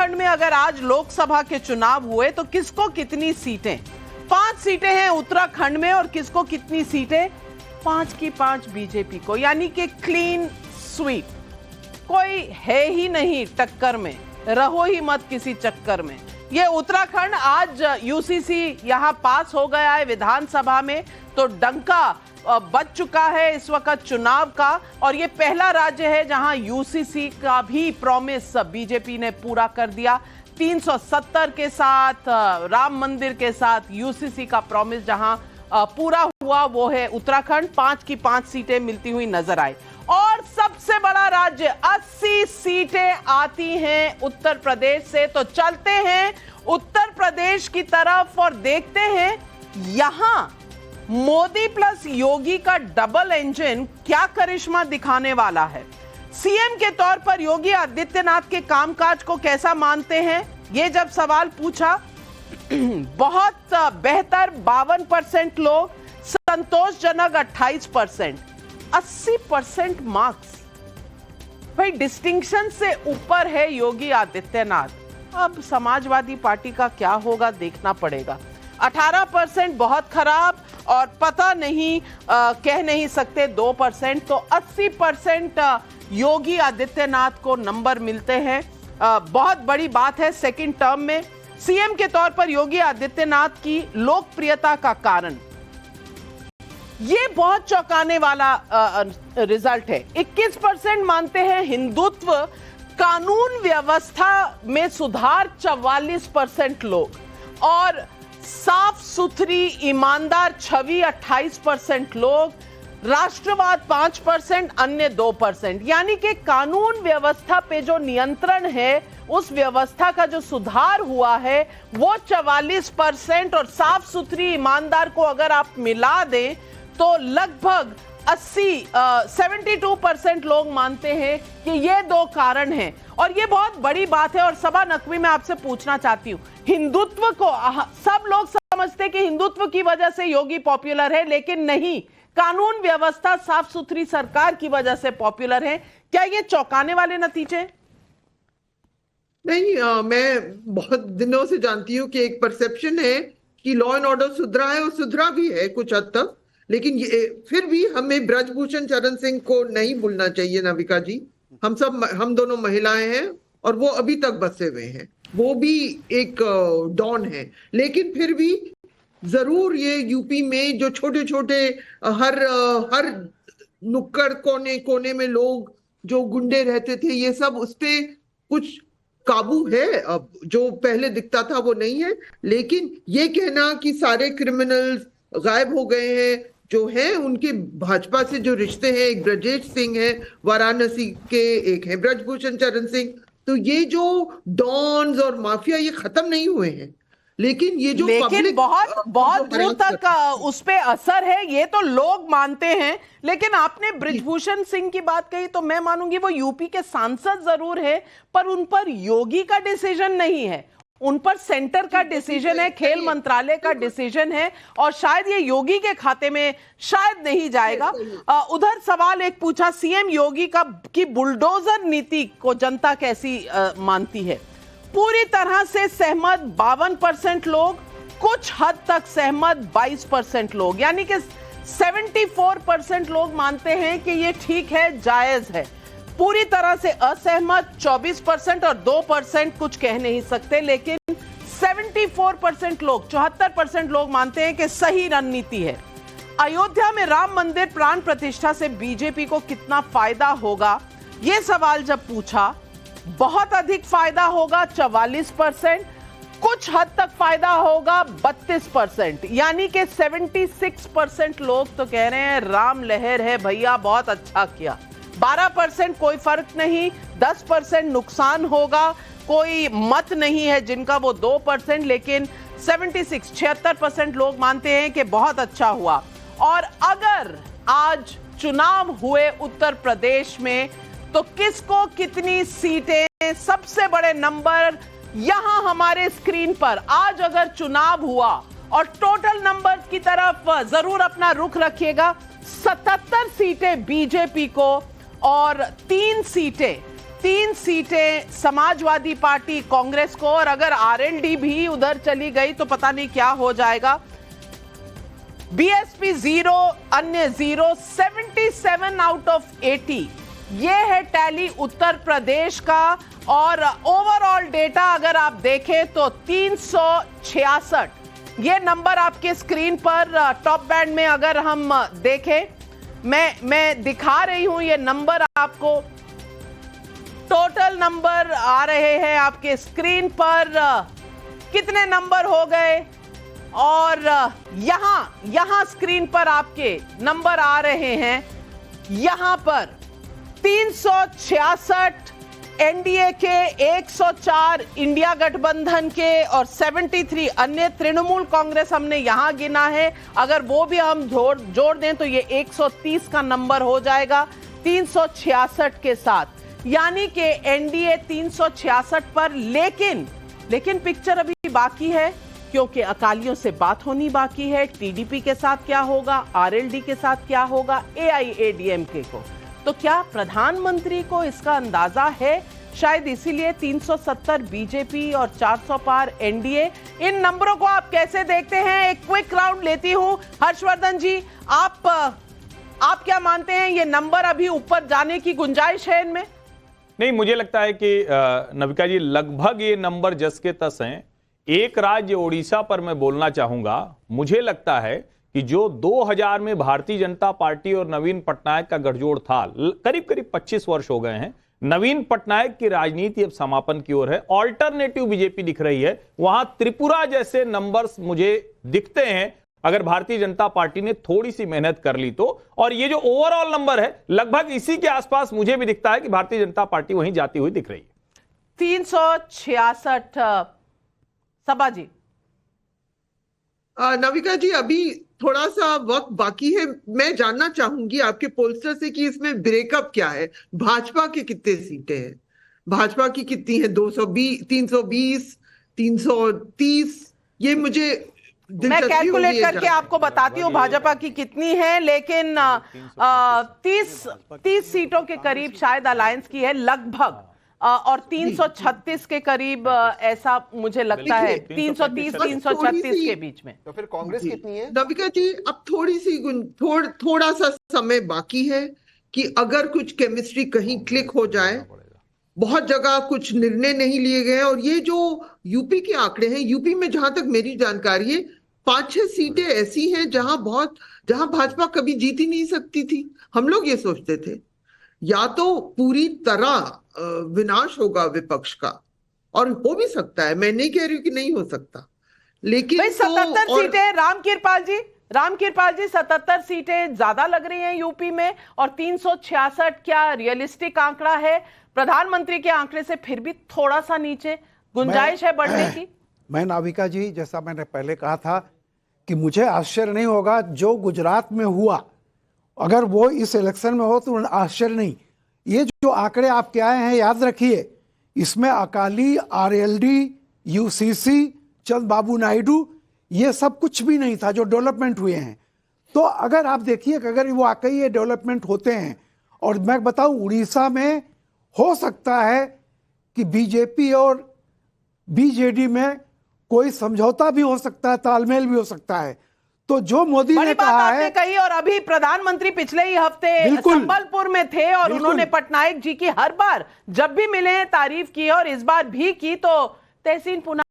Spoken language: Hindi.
उत्तराखंड में अगर आज लोकसभा के चुनाव हुए तो किसको कितनी सीटें? 5 सीटें हैं उत्तराखंड में और किसको कितनी सीटें? 5 की 5 बीजेपी को, यानी कि क्लीन स्वीप। कोई है ही नहीं टक्कर में, रहो ही मत किसी चक्कर में। ये उत्तराखंड आज यूसीसी यहां पास हो गया है विधानसभा में, तो डंका बच चुका है इस वक्त चुनाव का, और ये पहला राज्य है जहां यूसीसी का भी प्रॉमिस बीजेपी ने पूरा कर दिया। 370 के साथ, राम मंदिर के साथ यूसीसी का प्रॉमिस जहां पूरा हुआ वो है उत्तराखंड। 5 की 5 सीटें मिलती हुई नजर आई। और सबसे बड़ा राज्य 80 सीटें आती हैं उत्तर प्रदेश से। तो चलते हैं उत्तर प्रदेश की तरफ और देखते हैं यहां मोदी प्लस योगी का डबल इंजन क्या करिश्मा दिखाने वाला है। सीएम के तौर पर योगी आदित्यनाथ के कामकाज को कैसा मानते हैं, ये जब सवाल पूछा, बहुत बेहतर 52% लोग, संतोषजनक 28%, 80% मार्क्स। भाई डिस्टिंक्शन से ऊपर है योगी आदित्यनाथ। अब समाजवादी पार्टी का क्या होगा देखना पड़ेगा। 18% बहुत खराब, और पता नहीं कह नहीं सकते 2%। तो 80% योगी आदित्यनाथ को नंबर मिलते हैं। बहुत बड़ी बात है सेकंड टर्म में सीएम के तौर पर योगी आदित्यनाथ की लोकप्रियता का कारण। ये बहुत चौंकाने वाला रिजल्ट है। 21% मानते हैं हिंदुत्व, कानून व्यवस्था में सुधार 44% लोग, और साफ सुथरी ईमानदार छवि 28% लोग, राष्ट्रवाद 5%, अन्य 2%। यानी कि कानून व्यवस्था पे जो नियंत्रण है, उस व्यवस्था का जो सुधार हुआ है वो 44%, और साफ सुथरी ईमानदार को अगर आप मिला दें तो लगभग 72% लोग मानते हैं कि ये 2 कारण हैं। और ये बहुत बड़ी बात है। और सबा नकवी मैं आपसे पूछना चाहती हूं, हिंदुत्व को सब लोग समझते कि हिंदुत्व की वजह से योगी पॉपुलर है, लेकिन नहीं, कानून व्यवस्था साफ सुथरी सरकार की वजह से पॉपुलर है। क्या ये चौंकाने वाले नतीजे? नहीं, मैं बहुत दिनों से जानती हूँ कि एक परसेप्शन है कि लॉ एंड ऑर्डर सुधरा है, और सुधरा भी है कुछ हद तक, लेकिन ये फिर भी हमें ब्रजभूषण चरण सिंह को नहीं भूलना चाहिए। नाविका जी, हम दोनों महिलाएं हैं और वो अभी तक बसे हुए हैं, वो भी एक डॉन है। लेकिन फिर भी जरूर ये यूपी में जो छोटे छोटे हर नुक्कड़ कोने कोने में लोग जो गुंडे रहते थे, ये सब उस पे कुछ काबू है अब, जो पहले दिखता था वो नहीं है। लेकिन ये कहना कि सारे क्रिमिनल्स गायब हो गए हैं, जो हैं उनके भाजपा से जो रिश्ते हैं, एक ब्रजेश सिंह है वाराणसी के, एक है ब्रजभूषण चरण सिंह, तो ये जो डॉन्स और माफिया ये खत्म नहीं हुए हैं। लेकिन ये जो बहुत दूर तक उस पे असर है, ये तो लोग मानते हैं। लेकिन आपने ब्रजभूषण सिंह की बात कही, तो मैं मानूंगी वो यूपी के सांसद जरूर है, पर उन पर योगी का डिसीजन नहीं है, उन पर सेंटर का डिसीजन है, खेल मंत्रालय का डिसीजन है, और शायद ये योगी के खाते में शायद नहीं जाएगा। उधर सवाल एक पूछा, सीएम योगी की बुलडोजर नीति को जनता कैसी मानती है? पूरी तरह से सहमत 52% लोग, कुछ हद तक सहमत 22% लोग, यानी कि 74% लोग मानते हैं कि ये ठीक है, जायज है। पूरी तरह से असहमत 24% और 2% कुछ कह नहीं सकते। लेकिन 74% लोग, 74% लोग मानते हैं कि सही रणनीति है। अयोध्या में राम मंदिर प्राण प्रतिष्ठा से बीजेपी को कितना फायदा होगा, यह सवाल जब पूछा, बहुत अधिक फायदा होगा 44%, कुछ हद तक फायदा होगा 32%, यानी कि 76% लोग तो कह रहे हैं राम लहर है भैया, बहुत अच्छा किया। 12% कोई फर्क नहीं, 10% नुकसान होगा, कोई मत नहीं है जिनका वो 2%, लेकिन 76% लोग मानते हैं कि बहुत अच्छा हुआ। और अगर आज चुनाव हुए उत्तर प्रदेश में तो किसको कितनी सीटें, सबसे बड़े नंबर यहां हमारे स्क्रीन पर। आज अगर चुनाव हुआ और टोटल नंबर की तरफ जरूर अपना रुख रखिएगा, 77 सीटें बीजेपी को और 3 सीटें 3 सीटें समाजवादी पार्टी कांग्रेस को, और अगर आरएलडी भी उधर चली गई तो पता नहीं क्या हो जाएगा। बीएसपी 0, अन्य 0, 77 आउट ऑफ 80। ये है टैली उत्तर प्रदेश का। और ओवरऑल डेटा अगर आप देखें तो 366, ये नंबर आपके स्क्रीन पर टॉप बैंड में अगर हम देखें, मैं दिखा रही हूं ये नंबर आपको। टोटल नंबर आ रहे हैं आपके स्क्रीन पर, कितने नंबर हो गए, और यहां स्क्रीन पर आपके नंबर आ रहे हैं। यहां पर 366 एनडीए के, 104 इंडिया गठबंधन के और 73 अन्य तृणमूल कांग्रेस हमने यहां गिना है। अगर वो भी हम जोड़ दें तो ये 130 का नंबर हो जाएगा 366 के साथ, यानी कि एनडीए 366 पर। लेकिन पिक्चर अभी बाकी है, क्योंकि अकालियों से बात होनी बाकी है। टीडीपी के साथ क्या होगा, आरएलडी के साथ क्या होगा, एआईएडीएमके को। तो क्या प्रधानमंत्री को इसका अंदाजा है? शायद इसीलिए 370 बीजेपी और 400 पार एनडीए। इन नंबरों को आप कैसे देखते हैं? एक क्विक राउंड लेती हूं। हर्षवर्धन जी, आप क्या मानते हैं, ये नंबर अभी ऊपर जाने की गुंजाइश है इनमें? नहीं, मुझे लगता है कि नविका जी, लगभग ये नंबर जस के तस हैं। एक राज्य ओडिशा पर मैं बोलना चाहूंगा। मुझे लगता है कि जो 2000 में भारतीय जनता पार्टी और नवीन पटनायक का गठजोड़ था, करीब 25 वर्ष हो गए हैं। नवीन पटनायक की राजनीति अब समापन की ओर है, ऑल्टरनेटिव बीजेपी दिख रही है। वहां त्रिपुरा जैसे नंबर्स मुझे दिखते हैं, अगर भारतीय जनता पार्टी ने थोड़ी सी मेहनत कर ली तो। और ये जो ओवरऑल नंबर है, लगभग इसी के आसपास मुझे भी दिखता है कि भारतीय जनता पार्टी वहीं जाती हुई दिख रही है। 366 सबा जी। नविका जी, अभी थोड़ा सा वक्त बाकी है। मैं जानना चाहूंगी आपके पोलस्टर से कि इसमें ब्रेकअप क्या है। भाजपा की कितने सीटें हैं, भाजपा की कितनी है? 220, 320, 330? ये मुझे मैं कैलकुलेट करके आपको बताती हूँ भाजपा की कितनी है, लेकिन 30 सीटों के करीब शायद अलायंस की है लगभग, और 336 के करीब ऐसा मुझे लगता है, 330 336 के बीच में। तो फिर कांग्रेस कितनी है? नविका जी, अब थोड़ा सा समय बाकी है कि अगर कुछ केमिस्ट्री कहीं क्लिक हो जाए। बहुत जगह कुछ निर्णय नहीं लिए गए, और ये जो यूपी के आंकड़े हैं, यूपी में जहां तक मेरी जानकारी है 5-6 सीटें ऐसी हैं जहां भाजपा कभी जीत ही नहीं सकती थी। हम लोग ये सोचते थे या तो पूरी तरह विनाश होगा विपक्ष का, और हो भी सकता है, मैं नहीं कह रही हूं कि नहीं हो सकता, लेकिन 77 सीटें रामकिरपाल जी 77 सीटें ज्यादा लग रही हैं यूपी में, और 366 क्या रियलिस्टिक आंकड़ा है? प्रधानमंत्री के आंकड़े से फिर भी थोड़ा सा नीचे गुंजाइश है बढ़ने की। मैं नाविका जी, जैसा मैंने पहले कहा था कि मुझे आश्चर्य नहीं होगा जो गुजरात में हुआ, अगर वो इस इलेक्शन में हो तो आश्चर्य नहीं। ये जो आंकड़े आपके आए हैं, याद रखिए, इसमें अकाली, आरएलडी, यूसीसी, चंद्रबाबू नायडू, ये सब कुछ भी नहीं था जो डेवलपमेंट हुए हैं। तो अगर आप देखिए कि अगर वो वाकई ये डेवलपमेंट होते हैं, और मैं बताऊं उड़ीसा में हो सकता है कि बीजेपी और बीजेडी में कोई समझौता भी हो सकता है, तालमेल भी हो सकता है। तो जो मोदी ने कहा है, कही, और अभी प्रधानमंत्री पिछले ही हफ्ते संबलपुर में थे, और उन्होंने पटनायक जी की हर बार जब भी मिले हैं तारीफ की, और इस बार भी की। तो तहसीन पुना